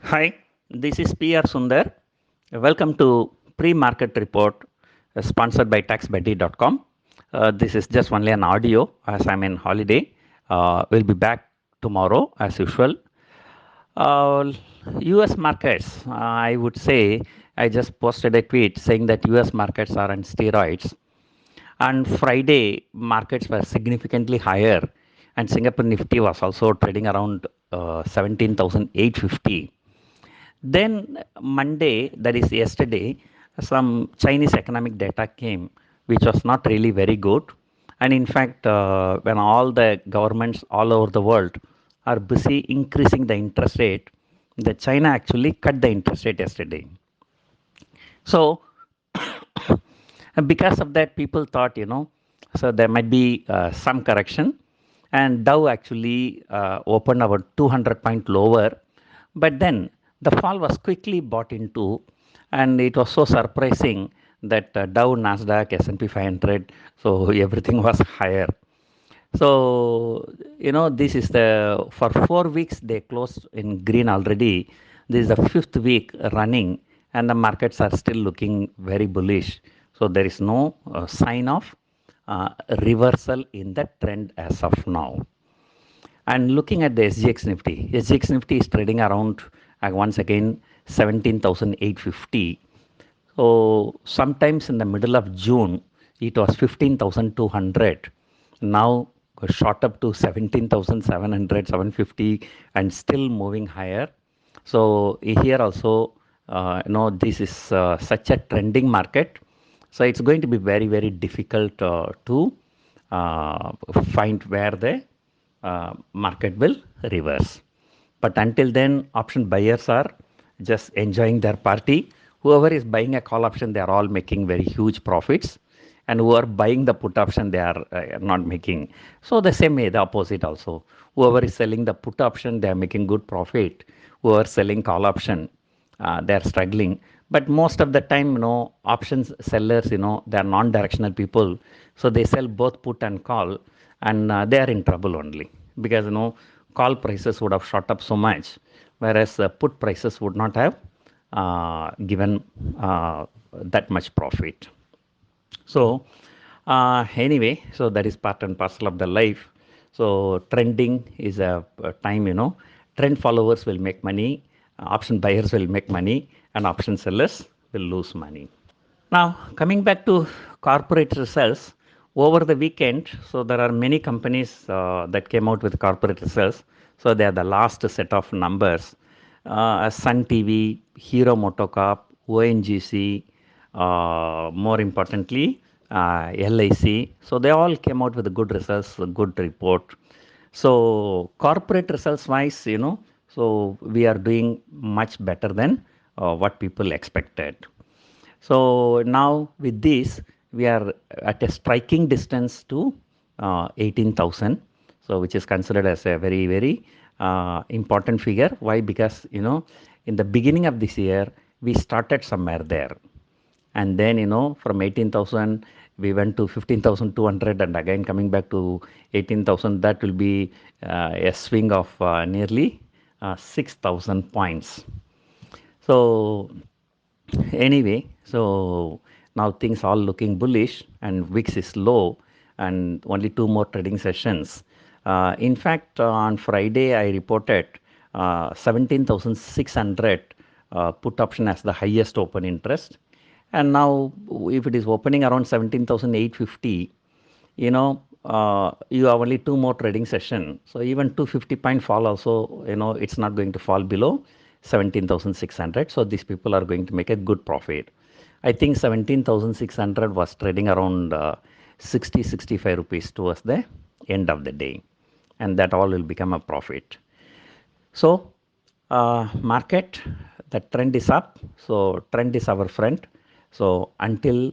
Hi, this is PR Sundar. Welcome to pre-market report sponsored by taxbuddy.com. This is just only an audio as I'm in holiday. We'll be back tomorrow as usual. Uh, US markets, I would say, I just posted a tweet saying that US markets are on steroids. And Friday, markets were significantly higher, and Singapore Nifty was also trading around 17,850. Then Monday, that is yesterday, some Chinese economic data came, which was not really very good. And in fact, when all the governments all over the world are busy increasing the interest rate, the China actually cut the interest rate yesterday. So because of that, people thought, so there might be some correction. And Dow actually opened about 200 point lower. But then the fall was quickly bought into, and it was so surprising that Dow, Nasdaq, S&P 500, so everything was higher. So, this is for 4 weeks they closed in green already. This is the fifth week running, and the markets are still looking very bullish. So, there is no sign of reversal in the trend as of now. And looking at the SGX Nifty is trading around once again 17,850. So sometimes in the middle of June, it was 15,200. Now shot up to 17,700, 750, and still moving higher. So here also, this is such a trending market. So it's going to be very, very difficult to find where the market will reverse. But until then, option buyers are just enjoying their party. Whoever is buying a call option, they are all making very huge profits. And who are buying the put option, they are not making. So the same way, the opposite also. Whoever is selling the put option, they are making good profit. Whoever is selling call option, they are struggling. But most of the time, options sellers, they are non-directional people. So they sell both put and call, and they are in trouble only because call prices would have shot up so much, whereas put prices would not have given that much profit. So anyway, so that is part and parcel of the life. So trending is a time, trend followers will make money, option buyers will make money, and option sellers will lose money. Now, coming back to corporate results, over the weekend, so there are many companies that came out with corporate results. So they are the last set of numbers. Sun TV, Hero Motocorp, ONGC, more importantly, LIC. So they all came out with good results, a good report. So corporate results wise, so we are doing much better than what people expected. So now with this, we are at a striking distance to 18,000. So which is considered as a very, very important figure. Why? Because, in the beginning of this year, we started somewhere there. And then, from 18,000, we went to 15,200 and again coming back to 18,000. That will be a swing of nearly 6,000 points. So anyway, so now things all looking bullish and VIX is low and only two more trading sessions. In fact, on Friday, I reported 17,600 put option as the highest open interest. And now, if it is opening around 17,850, you have only two more trading session. So even 250-point fall also, it's not going to fall below 17,600. So these people are going to make a good profit. I think 17,600 was trading around 60, 65 rupees towards the end of the day. And that all will become a profit. So market, the trend is up. So trend is our friend. So until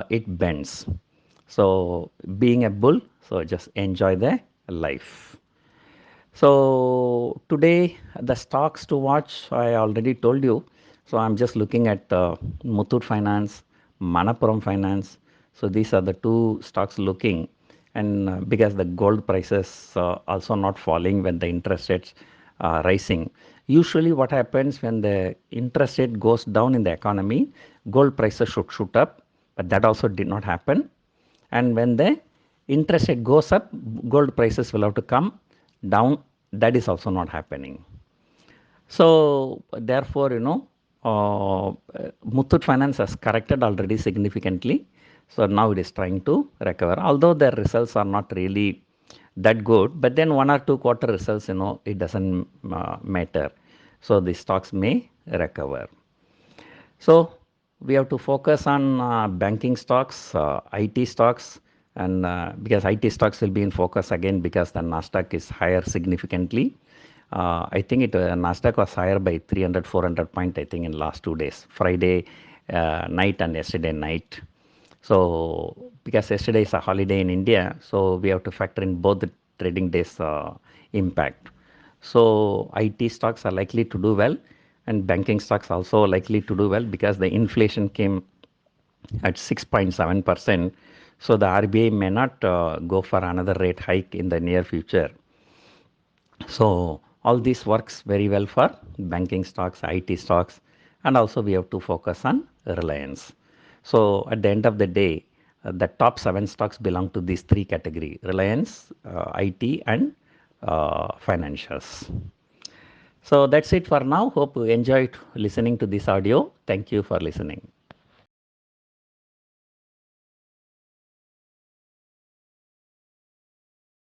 it bends. So being a bull, so just enjoy the life. So today the stocks to watch, I already told you. So I'm just looking at Muthoot Finance, Manappuram Finance. So these are the two stocks looking, and because the gold prices also not falling when the interest rates rising. Usually, what happens when the interest rate goes down in the economy, gold prices should shoot up, but that also did not happen. And when the interest rate goes up, gold prices will have to come down. That is also not happening. So therefore, Muthoot Finance has corrected already significantly. So now it is trying to recover. Although their results are not really that good, but then 1 or 2 quarter results, it doesn't matter. So the stocks may recover. So we have to focus on banking stocks, IT stocks, and because IT stocks will be in focus again because the Nasdaq is higher significantly. I think Nasdaq was higher by 300, 400 point, I think, in last 2 days, Friday night and yesterday night. So because yesterday is a holiday in India, so we have to factor in both the trading days impact. So IT stocks are likely to do well, and banking stocks also likely to do well because the inflation came at 6.7%. So the RBI may not go for another rate hike in the near future. So all this works very well for banking stocks, IT stocks, and also we have to focus on Reliance. So at the end of the day, the top 7 stocks belong to these 3 categories: Reliance, IT, and financials. So that's it for now. Hope you enjoyed listening to this audio. Thank you for listening.